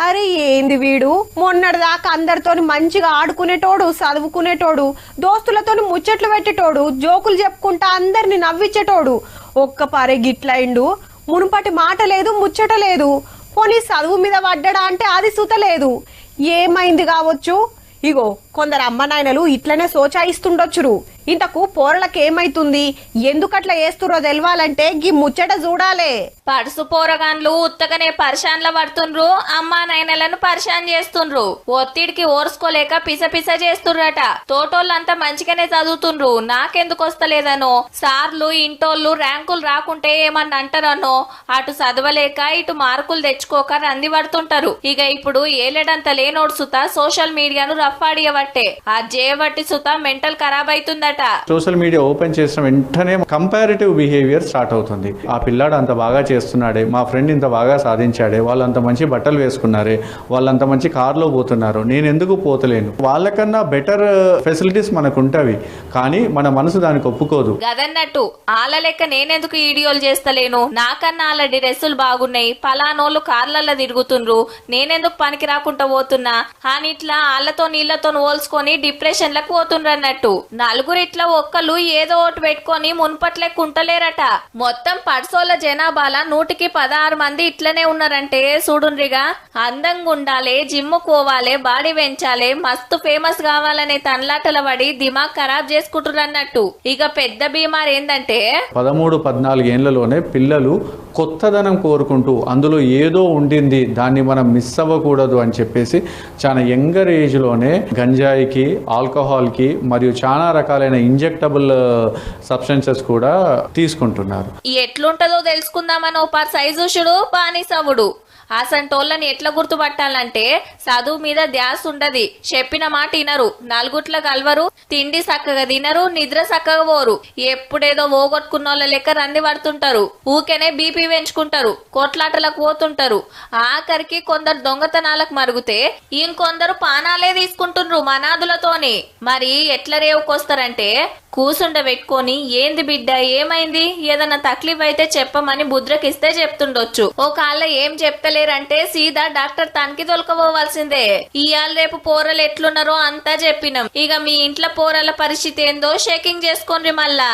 అరే ఏంది వీడు మొన్నటిదాకా అందరితోని మంచిగా ఆడుకునేటోడు, చదువుకునేటోడు, దోస్తులతోని ముచ్చట్లు పెట్టేటోడు, జోకులు చెప్పుకుంటా అందరిని నవ్వించేటోడు. ఒక్క పారే గిట్లయిండు. మునుపటి మాట లేదు, ముచ్చట లేదు. పోనీ చదువు మీద పడ్డడా అంటే అది సుత లేదు. ఏమైంది కావచ్చు? ఇగో కొందరు అమ్మ నాయనలు ఇట్లనే సోచాయిస్తుండొచ్చురు. ఇంతకు పోరలకేమైతుంది, ఎందుకట్లా వేస్తుర్రో తెలవాలంటే గీ ముచ్చట చూడాలే. పడుసు పోరగాన్లు ఉత్తగనే పరిశాన్ల పడుతుండ్రు, అమ్మా నాయనలను పరిశాన్ చేస్తుండ్రు. ఒత్తిడికి ఓర్చుకోలేక పిస చేస్తుర్రట. తోటోళ్ళంతా మంచిగానే చదువుతుండ్రు, నాకెందుకు వస్తలేదనో, సార్లు ఇంటోళ్ళు ర్యాంకులు రాకుంటే ఏమన్నా అంటారనో, అటు చదవలేక ఇటు మార్కులు తెచ్చుకోక రంది పడుతుంటారు. ఇక ఇప్పుడు ఏలేడంత లేనోడు సుత సోషల్ మీడియాను రఫ్ఫాడియబట్టే ఆ జేబట్టి సుత మెంటల్ ఖరాబ్ అవుతుందట. సోషల్ మీడియా ఓపెన్ చేసిన వెంటనే కంపారిటివ్ బిహేవియర్ స్టార్ట్ అవుతుంది. ఆ పిల్లాడు అంత బాగా చేస్తున్నాడే, మా ఫ్రెండ్ ఇంత బాగా సాధించాడే, వాళ్ళంత మంచి బట్టలు వేసుకున్నారే, వాళ్ళంత మంచి కార్లో పోతున్నారు, నేను ఎందుకు పోతలేను? వాళ్ళకన్నా బెటర్ ఫెసిలిటీస్ మనకు ఉంటవి, కానీ మన మనసు దానికి ఒప్పుకోదు. గదన్నట్టు ఆళ్ళ లెక్క నేనెందుకు వీడియోలు చేస్తలేను, నాకన్నా వాళ్ళ డ్రెస్సులు బాగున్నాయి, పలానోళ్ళు కార్లల్లో తిరుగుతుండ్రు, నేనెందుకు పనికి రాకుండా పోతున్నా అని ఇట్లా ఆళ్లతో నీళ్లతో పోల్చుకొని డిప్రెషన్ లకు పోతుండ్రు అన్నట్టు. నలుగురు ఇట్లా ఒక్కళ్ళు ఏదో ఒకటి పెట్టుకొని మున్పట్లే కుంటలేరట. మొత్తం పడ్సోళ్ళ జనాభాల 116 మంది ఇట్లనే ఉన్నారంటే చూడుండ్రిగా. అందంగా ఉండాలి, జిమ్ కోవాలి, బాడీ పెంచాలి, మస్తు ఫేమస్ కావాలనే తన్లాటల పడి దిమాగ్ ఖరాబ్ చేసుకుంటున్నట్టు. ఇక పెద్ద బీమార్ ఏందంటే 13-14 ఏళ్లలోనే పిల్లలు కొత్తదనం కోరుకుంటూ అందులో ఏదో ఉండింది, దాన్ని మనం మిస్ అవ్వకూడదు అని చెప్పేసి చాలా యంగర్ ఏజ్ లోనే గంజాయికి, ఆల్కహాల్కి మరియు చాలా రకాలైన ఇంజెక్టబుల్ సబ్స్టెన్సెస్ కూడా తీసుకుంటున్నారు. ఎట్లుంటదో తెలుసుకుందామని ఓ పర్ సైజుషుడు బానిసవుడు. అసంటోళ్ళని ఎట్లా గుర్తుపట్టాలంటే చదువు మీద ధ్యాస ఉండది, చెప్పిన మాట వినరు, నలుగుట్ల కలవరు, తిండి చక్కగా తినరు, నిద్ర చక్కగా పోరు, ఎప్పుడేదో ఓగొట్టుకున్నోళ్ళ లెక్క రంది పడుతుంటారు, ఊకెనే బీపీ పెంచుకుంటారు, కొట్లాటలకు పోతుంటారు. ఆఖరికి కొందరు దొంగతనాలకు మరుగుతే ఇంకొందరు పానాలే తీసుకుంటుండ్రు మనాదులతోని. మరి ఎట్లా రేవుకొస్తారంటే కూసుండ పెట్టుకొని ఏంది బిడ్డ ఏమైంది, ఏదన్నా తక్లీఫ్ అయితే చెప్పమని బుద్రకిస్తే చెప్తుండొచ్చు. ఓ కాళ్ళ ఏం చెప్తలేరంటే సీదా డాక్టర్ తనకి తొలకపోవాల్సిందే. ఇయాల రేపు పోరలు ఎట్లున్నారో అంతా చెప్పినాం. ఇక మీ ఇంట్లో పోరల పరిస్థితి ఏందో షేకింగ్ చేసుకోండి మళ్ళా.